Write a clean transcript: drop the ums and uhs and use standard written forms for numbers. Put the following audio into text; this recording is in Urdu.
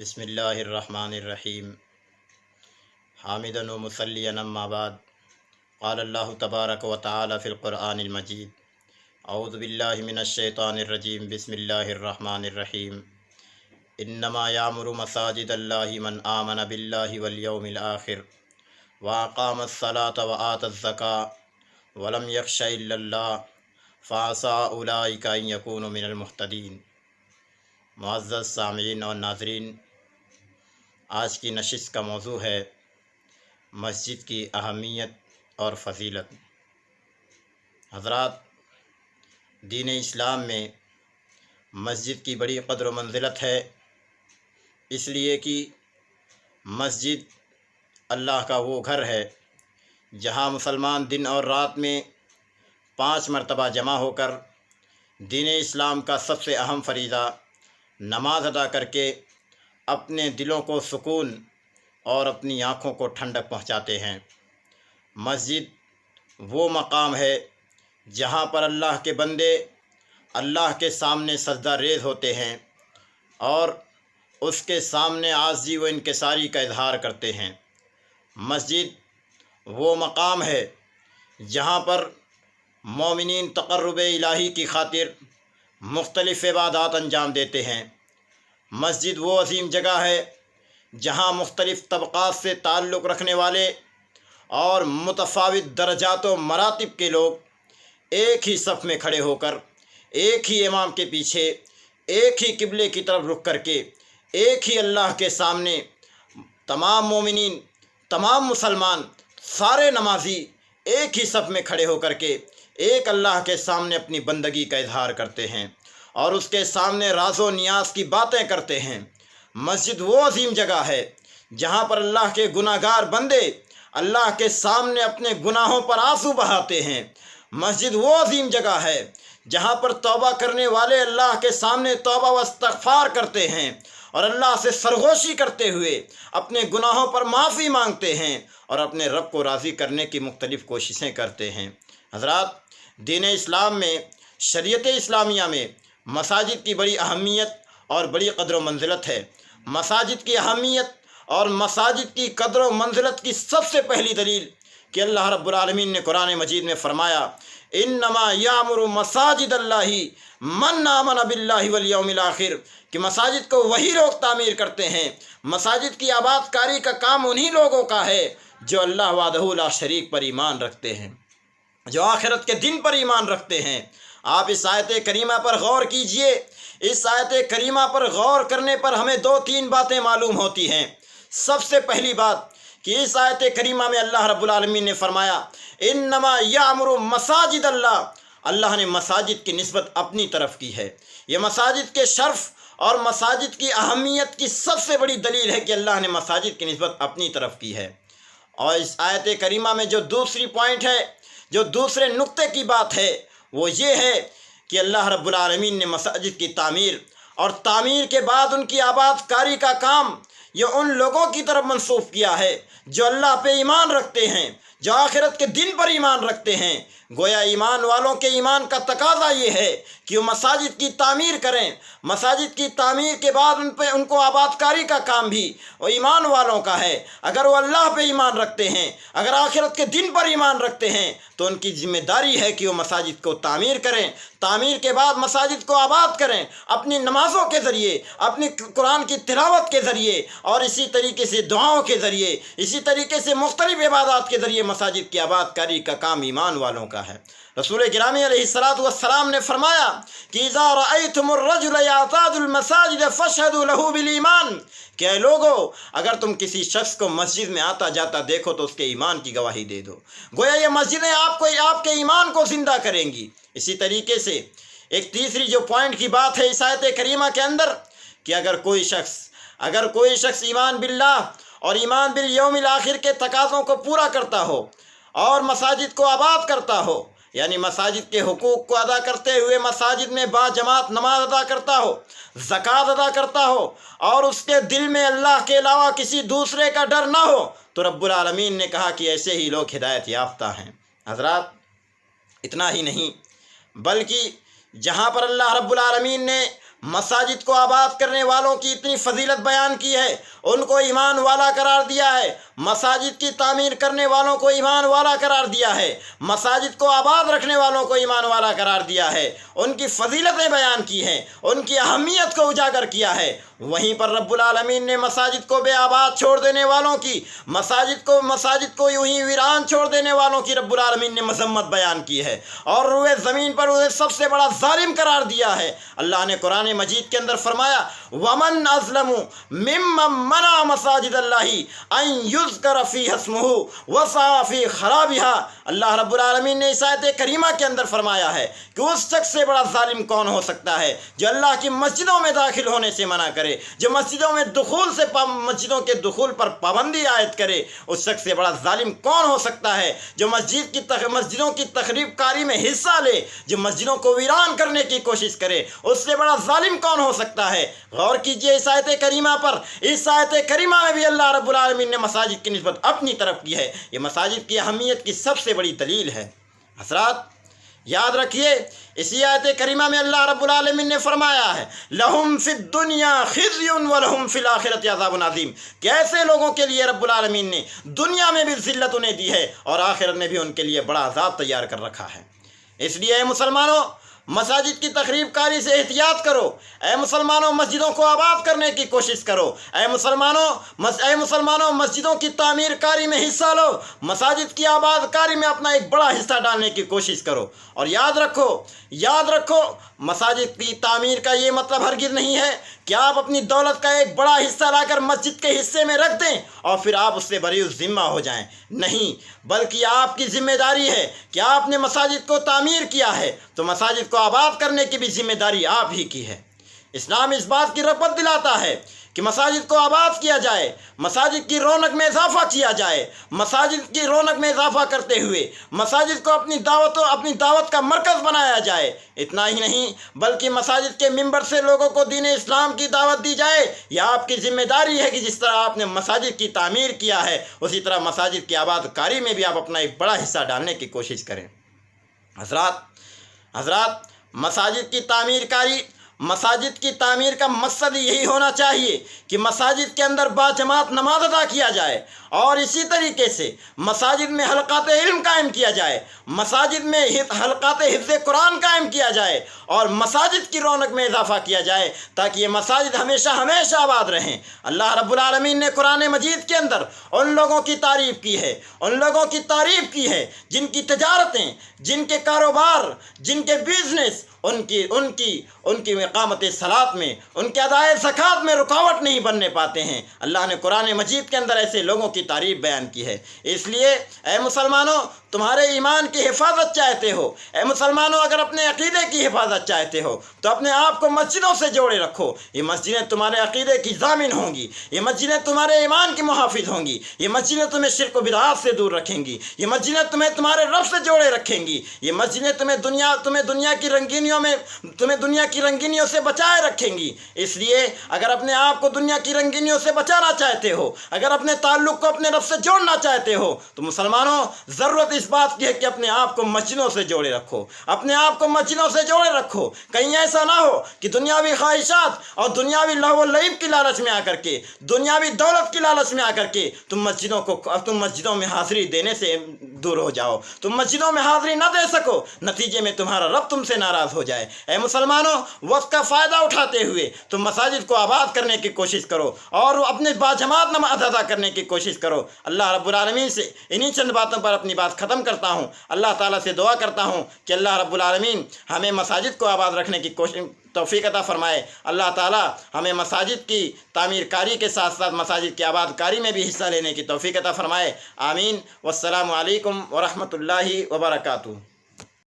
بسم اللہ الرحمن الرحیم حامدن و مصلیًا اما بعد قال اللہ تبارک و تعالی فی القرآن المجید اعوذ باللہ من الشیطان الرجیم بسم اللہ الرحمن الرحیم انما یعمر مساجد اللہ من آمن باللہ والیوم الآخر واقام الصلاة وآت الزکاة ولم یخش الا اللہ فعسى اولئک ان یکونوا من المہتدین۔ معزز سامعین اور ناظرین، آج کی نشست کا موضوع ہے مسجد کی اہمیت اور فضیلت۔ حضرات، دین اسلام میں مسجد کی بڑی قدر و منزلت ہے، اس لیے کہ مسجد اللہ کا وہ گھر ہے جہاں مسلمان دن اور رات میں 5 مرتبہ جمع ہو کر دین اسلام کا سب سے اہم فریضہ نماز ادا کر کے اپنے دلوں کو سکون اور اپنی آنکھوں کو ٹھنڈک پہنچاتے ہیں۔ مسجد وہ مقام ہے جہاں پر اللہ کے بندے اللہ کے سامنے سجدہ ریز ہوتے ہیں اور اس کے سامنے عاجزی و انکساری کا اظہار کرتے ہیں۔ مسجد وہ مقام ہے جہاں پر مومنین تقرب الہی کی خاطر مختلف عبادات انجام دیتے ہیں۔ مسجد وہ عظیم جگہ ہے جہاں مختلف طبقات سے تعلق رکھنے والے اور متفاوت درجات و مراتب کے لوگ ایک ہی صف میں کھڑے ہو کر ایک ہی امام کے پیچھے ایک ہی قبلے کی طرف رخ کر کے ایک ہی اللہ کے سامنے تمام مومنین، تمام مسلمان، سارے نمازی ایک ہی صف میں کھڑے ہو کر کے ایک اللہ کے سامنے اپنی بندگی کا اظہار کرتے ہیں اور اس کے سامنے راز و نیاز کی باتیں کرتے ہیں۔ مسجد وہ عظیم جگہ ہے جہاں پر اللہ کے گناہ گار بندے اللہ کے سامنے اپنے گناہوں پر آنسو بہاتے ہیں۔ مسجد وہ عظیم جگہ ہے جہاں پر توبہ کرنے والے اللہ کے سامنے توبہ و استغفار کرتے ہیں اور اللہ سے سرگوشی کرتے ہوئے اپنے گناہوں پر معافی مانگتے ہیں اور اپنے رب کو راضی کرنے کی مختلف کوششیں کرتے ہیں۔ حضرات، دین اسلام میں، شریعت اسلامیہ میں مساجد کی بڑی اہمیت اور بڑی قدر و منزلت ہے۔ مساجد کی اہمیت اور مساجد کی قدر و منزلت کی سب سے پہلی دلیل کہ اللہ رب العالمین نے قرآن مجید میں فرمایا انما یعمر مساجد اللہ من آمن باللہ والیوم الآخر، کہ مساجد کو وہی لوگ تعمیر کرتے ہیں، مساجد کی آباد کاری کا کام انہی لوگوں کا ہے جو اللہ وحدہ لا شریک پر ایمان رکھتے ہیں، جو آخرت کے دن پر ایمان رکھتے ہیں۔ آپ اس آیت کریمہ پر غور کیجئے۔ اس آیت کریمہ پر غور کرنے پر ہمیں 2-3 باتیں معلوم ہوتی ہیں۔ سب سے پہلی بات کہ اس آیت کریمہ میں اللہ رب العالمین نے فرمایا انما یعمر مساجد اللہ، اللہ نے مساجد کی نسبت اپنی طرف کی ہے۔ یہ مساجد کے شرف اور مساجد کی اہمیت کی سب سے بڑی دلیل ہے کہ اللہ نے مساجد کی نسبت اپنی طرف کی ہے۔ اور اس آیت کریمہ میں جو دوسری پوائنٹ ہے، جو دوسرے نقطے کی بات ہے، وہ یہ ہے کہ اللہ رب العالمین نے مساجد کی تعمیر اور تعمیر کے بعد ان کی آباد کاری کا کام یہ ان لوگوں کی طرف منسوب کیا ہے جو اللہ پہ ایمان رکھتے ہیں، جو آخرت کے دن پر ایمان رکھتے ہیں۔ گویا ایمان والوں کے ایمان کا تقاضا یہ ہے کہ وہ مساجد کی تعمیر کریں۔ مساجد کی تعمیر کے بعد ان کو آباد کاری کا کام بھی وہ ایمان والوں کا ہے۔ اگر وہ اللہ پہ ایمان رکھتے ہیں، اگر آخرت کے دن پر ایمان رکھتے ہیں، تو ان کی ذمہ داری ہے کہ وہ مساجد کو تعمیر کریں۔ تعمیر کے بعد مساجد کو آباد کریں، اپنی نمازوں کے ذریعے، اپنی قرآن کی تلاوت کے ذریعے اور اسی طریقے سے دعاؤں کے ذریعے، اسی طریقے سے مختلف عبادات کے ذریعے مساجد کی آباد کاری کا کام ایمان والوں کا ہے۔ رسول گرامی علیہ الصلوۃ والسلام نے فرمایا کہ اذا رأیتم الرجل یعتاد المساجد فاشهدوا له بالایمان، کہ اے لوگو، اگر تم کسی شخص کو مسجد میں آتا جاتا دیکھو تو اس کے ایمان کی گواہی دے دو۔ گویا یہ مسجدیں آپ کے ایمان کو زندہ کریں گی۔ اسی طریقے سے ایک تیسری جو پوائنٹ کی بات ہے اس آیت کریمہ کے اندر کہ اگر کوئی شخص ایمان باللہ اور ایمان بالیوم الآخر کے تقاضوں کو پورا کرتا ہو اور مساجد کو آباد کرتا ہو، یعنی مساجد کے حقوق کو ادا کرتے ہوئے مساجد میں با جماعت نماز ادا کرتا ہو، زکوٰۃ ادا کرتا ہو اور اس کے دل میں اللہ کے علاوہ کسی دوسرے کا ڈر نہ ہو، تو رب العالمین نے کہا کہ ایسے ہی لوگ ہدایت یافتہ ہیں۔ حضرات، اتنا ہی نہیں بلکہ جہاں پر اللہ رب العالمین نے مساجد کو آباد کرنے والوں کی اتنی فضیلت بیان کی ہے، ان کو ایمان والا قرار دیا ہے، مساجد کی تعمیر کرنے والوں کو ایمان والا قرار دیا ہے، مساجد کو آباد رکھنے والوں کو ایمان والا قرار دیا ہے، ان کی فضیلتیں بیان کی ہیں، ان کی اہمیت کو اجاگر کیا ہے۔ وہیں پر رب العالمین نے مساجد کو بے آباد چھوڑ دینے والوں کی، مساجد کو یوں ہی ویران چھوڑ دینے والوں کی رب العالمین نے مذمت بیان کی ہے، اور روئے زمین پر انہیں سب سے بڑا ظالم قرار دیا ہے۔ اللہ نے قرآن مجید کے اندر فرمایا وَمَنْ أَظْلَمُ مِمَّنْ مَنَعَ مَسَاجِدَ اللَّهِ أَنْ يُذْكَرَ فِيهَا اسْمُهُ وَسَعَىٰ فِي خَرَابِهَا۔ اللہ رب العالمین نے اس آیت کریمہ کے اندر فرمایا ہے کہ اس شخص سے بڑا ظالم کون ہو سکتا ہے جو اللہ کی مسجدوں میں داخل ہونے سے منع کرے، جو مسجدوں کے دخول پر پابندی عائد کرے۔ اس شخص سے بڑا ظالم کون ہو سکتا ہے جو مسجدوں کی تخریب کاری میں حصہ لے، جو مسجدوں کو ویران کرنے کی کوشش کرے، اس سے بڑا ظالم کون ہو سکتا ہے؟ غور کیجئے اس آیت کریمہ پر۔ اس آیت کریمہ میں بھی اللہ رب العالمین نے مساجد کی نسبت اپنی طرف کی ہے۔ یہ مساجد کی اہمیت کی سب سے بڑی دلیل ہے۔ حضرات یاد رکھیے، اسی آیت کریمہ میں اللہ رب العالمین نے فرمایا ہے لَهُمْ فِي الدُّنْيَا خِزْيٌ وَلَهُمْ فِي الْآخِرَةِ عَذَابٌ عَظِيمٌ، کہ ایسے لوگوں کے لیے رب العالمین نے دنیا میں بھی ذلت انہیں دی ہے اور آخرت میں بھی ان کے لیے بڑا عذاب تیار کر رکھا ہے۔ اس لیے اے مسلمانوں، مساجد کی تخریب کاری سے احتیاط کرو۔ اے مسلمانوں، مسجدوں کو آباد کرنے کی کوشش کرو۔ اے مسلمانوں، مسجدوں کی تعمیر کاری میں حصہ لو، مساجد کی آباد کاری میں اپنا ایک بڑا حصہ ڈالنے کی کوشش کرو۔ اور یاد رکھو مساجد کی تعمیر کا یہ مطلب ہرگز نہیں ہے کہ آپ اپنی دولت کا ایک بڑا حصہ لا کر مسجد کے حصے میں رکھ دیں اور پھر آپ اس سے بری الذمہ ہو جائیں۔ نہیں، بلکہ آپ کی ذمہ داری ہے کہ آپ نے مساجد کو تعمیر کیا ہے تو مساجد کو آباد کرنے کی بھی ذمہ داری آپ ہی کی ہے۔ اسلام اس بات کی رغبت دلاتا ہے کہ مساجد کو آباد کیا جائے، مساجد کی رونق میں اضافہ کیا جائے، مساجد کی رونق میں اضافہ کرتے ہوئے مساجد کو اپنی دعوت کا مرکز بنایا جائے۔ اتنا ہی نہیں بلکہ مساجد کے منبر سے لوگوں کو دین اسلام کی دعوت دی جائے۔ یہ آپ کی ذمہ داری ہے کہ جس طرح آپ نے مساجد کی تعمیر کیا ہے اسی طرح مساجد کی آباد کاری میں بھی آپ اپنا ایک بڑا حصہ ڈالنے کی کوشش کریں۔ حضرات مساجد کی تعمیر کا مقصد یہی ہونا چاہیے کہ مساجد کے اندر باجماعت نماز ادا کیا جائے، اور اسی طریقے سے مساجد میں حلقات علم قائم کیا جائے، مساجد میں حلقات حفظ قرآن قائم کیا جائے، اور مساجد کی رونق میں اضافہ کیا جائے تاکہ یہ مساجد ہمیشہ آباد رہیں۔ اللہ رب العالمین نے قرآن مجید کے اندر ان لوگوں کی تعریف کی ہے جن کی تجارتیں، جن کے کاروبار، جن کے بزنس ان کی اقامت صلاۃ میں، ان کے ادائے زکوٰۃ میں رکاوٹ نہیں بننے پاتے ہیں۔ اللہ نے قرآن مجید کے اندر ایسے لوگوں کی تعریف بیان کی ہے۔ اس لیے اے مسلمانوں، تمہارے ایمان کی حفاظت چاہتے ہو، اے مسلمانوں اگر اپنے عقیدے کی حفاظت چاہتے ہو تو اپنے آپ کو مسجدوں سے جوڑے رکھو۔ یہ مسجدیں تمہارے عقیدے کی ضامن ہوں گی، یہ مسجدیں تمہارے ایمان کی محافظ ہوں گی، یہ مسجدیں تمہیں شرک و بدعات سے دور رکھیں گی، یہ مسجدیں تمہیں تمہارے رب سے جوڑے رکھیں گی، یہ مسجدیں تمہیں دنیا کی رنگینیوں سے بچائے رکھیں گی۔ اس لیے اگر اپنے آپ کو دنیا کی رنگینیوں سے بچانا چاہتے ہو، اگر اپنے تعلق کو اپنے رب سے جوڑنا چاہتے ہو تو مسلمانوں ضرورت اس بات کی ہے کہ اپنے آپ کو مسجدوں سے جوڑے رکھو، کہیں ایسا نہ ہو کہ دنیاوی خواہشات اور دنیاوی لہو و لعب کی لالچ میں آ کر کے، دنیاوی دولت کی لالچ میں آ کر کے تم مسجدوں میں حاضری دینے سے دور ہو جاؤ، تم مسجدوں میں حاضری نہ دے سکو، نتیجے میں تمہارا رب تم سے ناراض ہو جائے۔ اے مسلمانوں، وقت کا فائدہ اٹھاتے ہوئے تم مساجد کو آباد کرنے کی کوشش کرو اور اپنے باجماعت نماز ادا کرنے کی کوشش کرو۔ اللہ رب العالمین سے انہی چند باتوں پر اپنی بات ختم کرتا ہوں۔ اللہ تعالیٰ سے دعا کرتا ہوں کہ اللہ رب العالمین ہمیں مساجد کو آباد رکھنے کی توفیق عطا فرمائے۔ اللہ تعالیٰ ہمیں مساجد کی تعمیر کاری کے ساتھ ساتھ مساجد کی آباد کاری میں بھی حصہ لینے کی توفیق عطا فرمائے۔ آمین۔ والسلام علیکم ورحمۃ اللہ وبرکاتہ۔